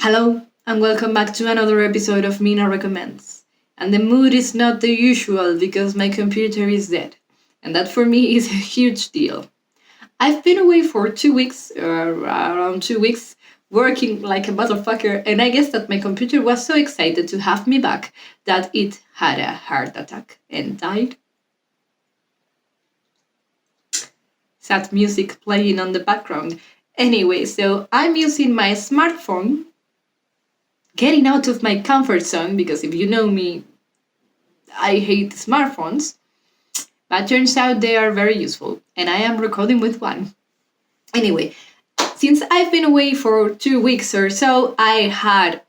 Hello, and welcome back to another episode of Mina Recommends. And the mood is not the usual because my computer is dead. And that for me is a huge deal. I've been away for 2 weeks, around 2 weeks, working like a motherfucker, and I guess that my computer was so excited to have me back that it had a heart attack and died. Sad music playing on the background. Anyway, so I'm using my smartphone, getting out of my comfort zone because if you know me, I hate smartphones, but turns out they are very useful, and I am recording with one. Anyway, since I've been away for 2 weeks or so, I had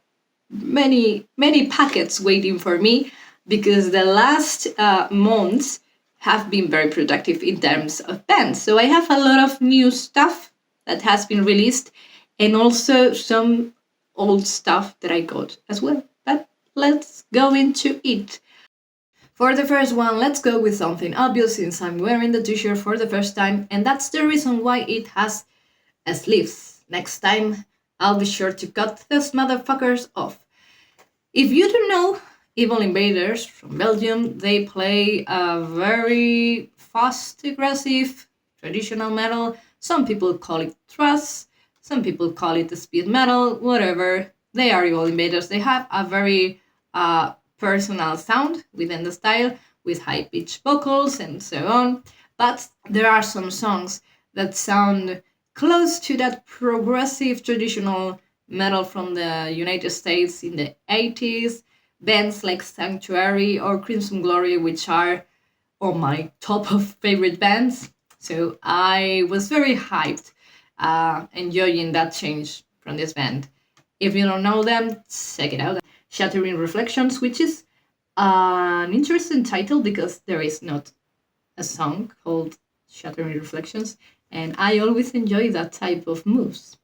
many packets waiting for me because the last months have been very productive in terms of bands. So I have a lot of new stuff that has been released and also some old stuff that I got as well. But let's go into it. For the first one, let's go with something obvious since I'm wearing the t-shirt for the first time, and that's the reason why it has sleeves. Next time, I'll be sure to cut those motherfuckers off. If you don't know, Evil Invaders from Belgium, they play a very fast, aggressive, traditional metal. Some people call it thrash, some people call it speed metal, whatever. They are Evil Invaders. They have a very personal sound within the style with high pitched vocals and so on. But there are some songs that sound close to that progressive traditional metal from the United States in the 80s. Bands like Sanctuary or Crimson Glory, which are on my top of favorite bands. So I was very hyped, enjoying that change from this band. If you don't know them, check it out. Shattering Reflections, which is an interesting title because there is not a song called Shattering Reflections, and I always enjoy that type of moves.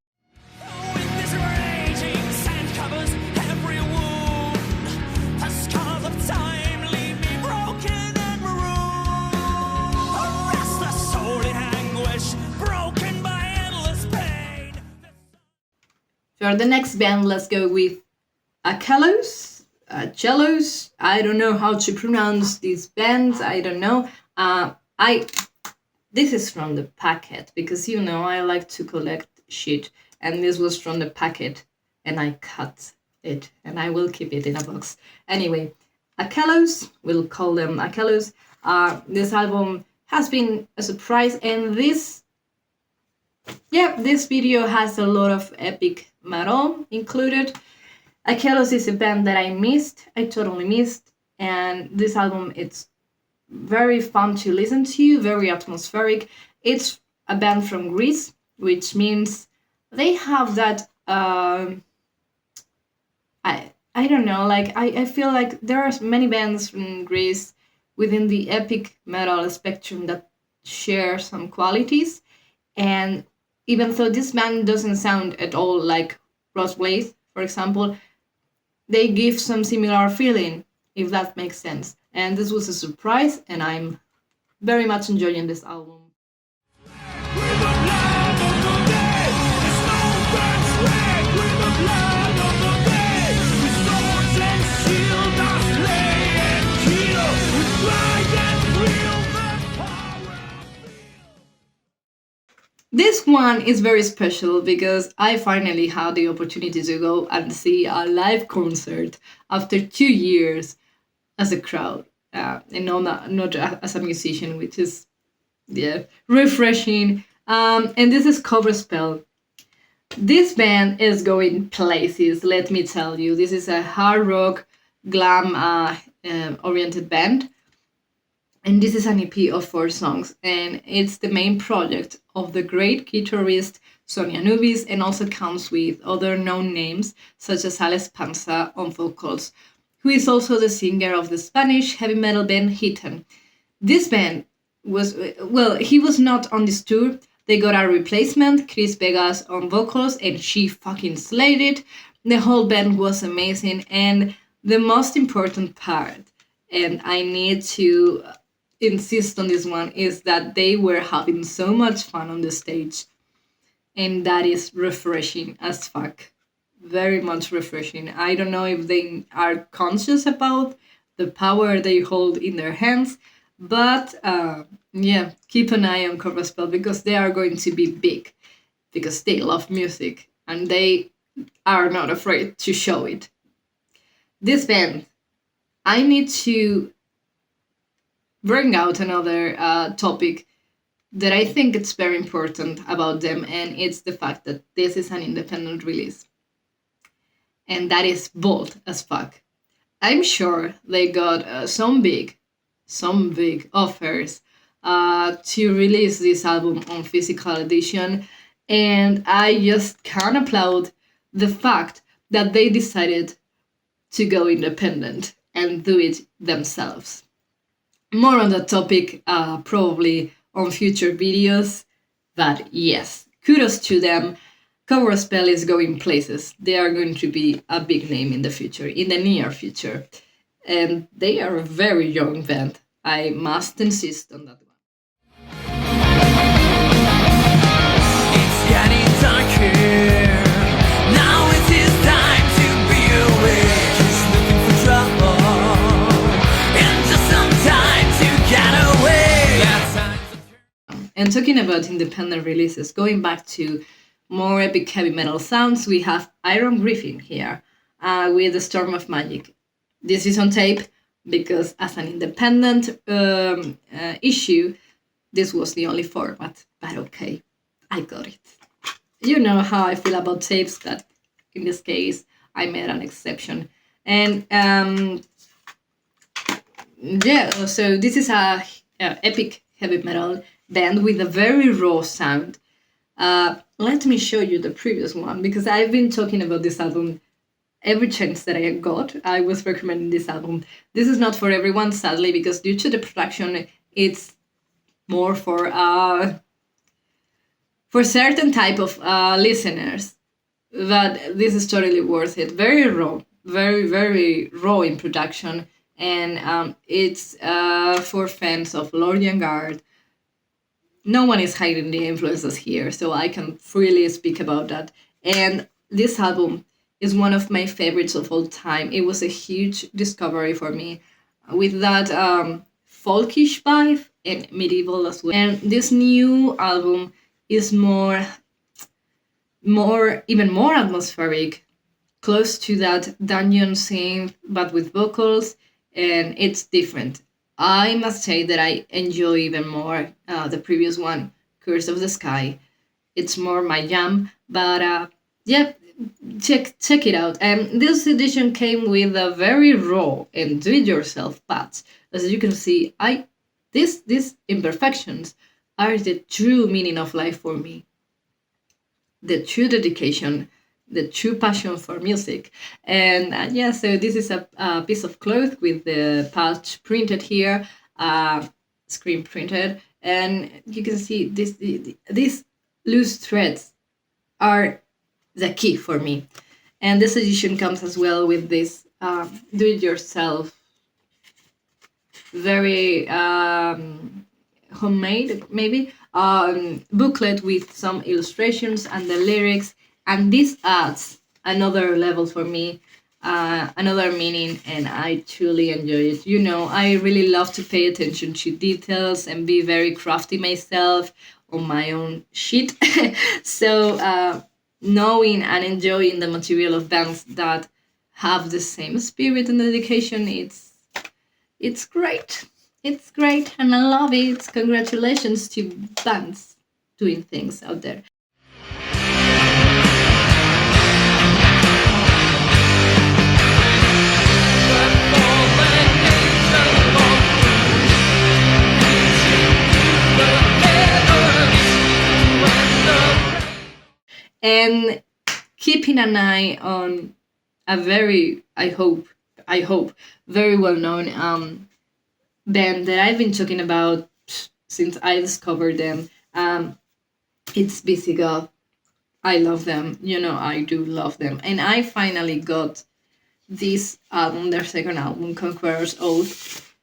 For the next band, let's go with Achelous. I don't know how to pronounce these bands. I don't know. I This is from the packet because I like to collect shit, and this was from the packet, and I cut it, and I will keep it in a box. Anyway, Achelous, we'll call them Achelous. This album has been a surprise, and this video has a lot of epic metal included. Achelous is a band that I totally missed, and this album, it's very fun to listen to, very atmospheric. It's a band from Greece, which means they have that, I don't know, like, I feel like there are many bands from Greece within the epic metal spectrum that share some qualities, and even though this band doesn't sound at all like Blade, for example, they give some similar feeling, if that makes sense. And this was a surprise, and I'm very much enjoying this album. This one is very special because I finally had the opportunity to go and see a live concert after 2 years as a crowd, and not as a musician, which is refreshing. And this is Cobra Spell. This band is going places, let me tell you. This is a hard rock, glam oriented band. And this is an EP of 4 songs, and it's the main project of the great guitarist Sonia Nubis, and also comes with other known names such as Alex Panza on vocals, who is also the singer of the Spanish heavy metal band Hitan. This band he was not on this tour. They got a replacement, Chris Vegas, on vocals, and she fucking slayed it. The whole band was amazing, and the most important part, and I need to insist on this one, is that they were having so much fun on the stage, and that is refreshing as fuck. very much refreshing. I don't know if they are conscious about the power they hold in their hands, but yeah, keep an eye on Cobra Spell because they are going to be big because they love music and they are not afraid to show it. This band, I need to bring out another topic that I think it's very important about them, and it's the fact that this is an independent release, and that is bold as fuck. I'm sure they got some big offers to release this album on physical edition, and I just can't applaud the fact that they decided to go independent and do it themselves. More on that topic, probably on future videos, but yes, kudos to them. Cobra Spell is going places. They are going to be a big name in the future, in the near future. And they are a very young band. I must insist on that one. It's getting darker. Now it is time to be awake. Just looking for trouble. And just some time to get away. And talking about independent releases, going back to more epic heavy metal sounds, we have Iron Griffin here with The Storm of Magic. This is on tape because as an independent issue, this was the only format, but okay, I got it. You know how I feel about tapes, but in this case, I made an exception. And yeah, so this is a epic heavy metal band with a very raw sound. Let me show you the previous one because I've been talking about this album every chance that I got. I was recommending this album. This is not for everyone, sadly, because due to the production, it's more for certain type of listeners. But this is totally worth it. Very raw, very raw in production, and it's for fans of Lordian Guard. No one is hiding the influences here, so I can freely speak about that. And this album is one of my favorites of all time. It was a huge discovery for me with that folkish vibe and medieval as well. And this new album is even more atmospheric, close to that dungeon scene, but with vocals, and it's different. I must say that I enjoy even more the previous one, Curse of the Sky. It's more my jam, but yeah, check it out. And this edition came with a very raw and do-it-yourself pads. As you can see, these imperfections are the true meaning of life for me. The true dedication, the true passion for music. And yeah, so this is a piece of cloth with the patch printed here, screen printed, and you can see these loose threads are the key for me. And this edition comes as well with this do-it-yourself, very homemade maybe booklet with some illustrations and the lyrics, and this adds another level for me, another meaning, and I truly enjoy it. You know, I really love to pay attention to details and be very crafty myself on my own shit. So knowing and enjoying the material of bands that have the same spirit and dedication, it's great. It's great and I love it. Congratulations to bands doing things out there. And keeping an eye on a very, I hope, very well-known band that I've been talking about since I discovered them. It's Visigoth. I love them. You know, I do love them. And I finally got this album, their second album, Conqueror's Oath,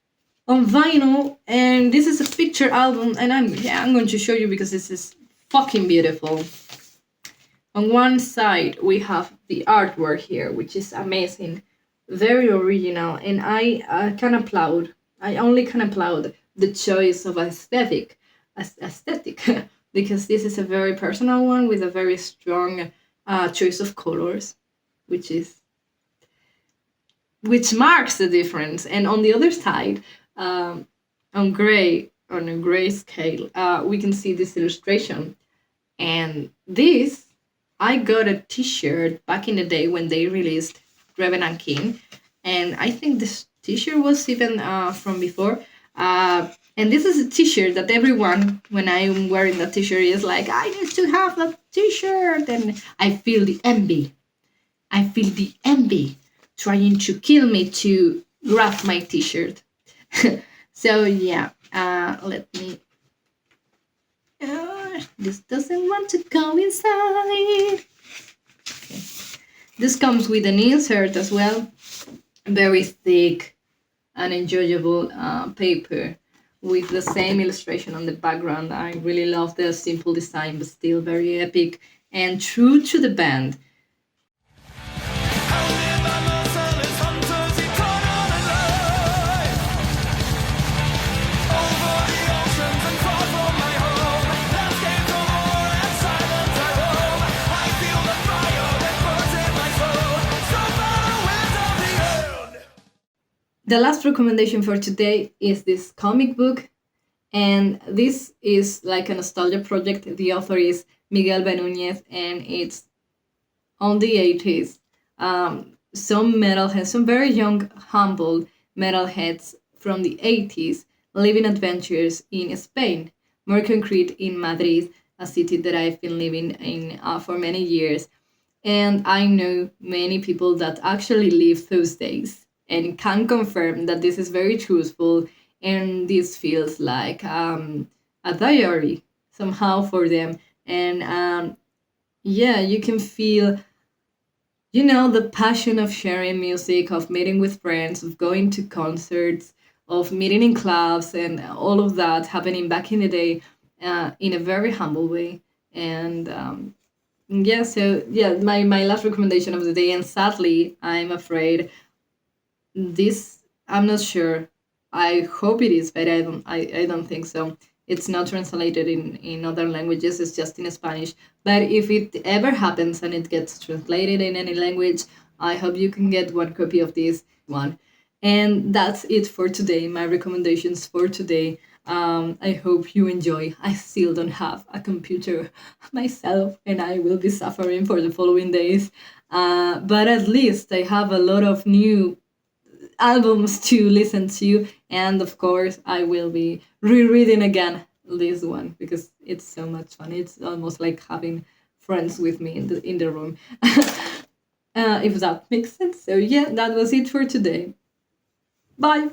on vinyl. And this is a picture album. And I'm going to show you because this is fucking beautiful. On one side, we have the artwork here, which is amazing, very original, and I can applaud. I only can applaud the choice of aesthetic, because this is a very personal one with a very strong choice of colors, which is which marks the difference. And on the other side, on a gray scale, we can see this illustration. And this, I got a T-shirt back in the day when they released Revenant King, and I think this T-shirt was even from before. And this is a T-shirt that everyone, when I'm wearing that T-shirt, is like, I need to have that T-shirt, and I feel the envy. I feel the envy trying to kill me to grab my T-shirt. So yeah, let me. This doesn't want to go inside. Okay. This comes with an insert as well. Very thick and enjoyable paper with the same illustration on the background. I really love the simple design, but still very epic and true to the band. The last recommendation for today is this comic book, and this is like a nostalgia project. The author is Miguel Benúñez, and it's on the 80s. Some metalheads, some very young, humble metalheads from the 80s, living adventures in Spain, more concrete in Madrid, a city that I've been living in for many years. And I know many people that actually live those days and can confirm that this is very truthful, and this feels like a diary somehow for them. And yeah, you can feel, the passion of sharing music, of meeting with friends, of going to concerts, of meeting in clubs, and all of that happening back in the day in a very humble way. And yeah, so yeah, my last recommendation of the day, and sadly, I'm afraid this, I'm not sure. I hope it is, but I don't think so. It's not translated in other languages, it's just in Spanish. But if it ever happens and it gets translated in any language, I hope you can get one copy of this one. And that's it for today, my recommendations for today. I hope you enjoy. I still don't have a computer myself, and I will be suffering for the following days. But at least I have a lot of new albums to listen to, and of course I will be rereading again this one because it's so much fun. It's almost like having friends with me in the room. If that makes sense. So yeah, that was it for today. Bye.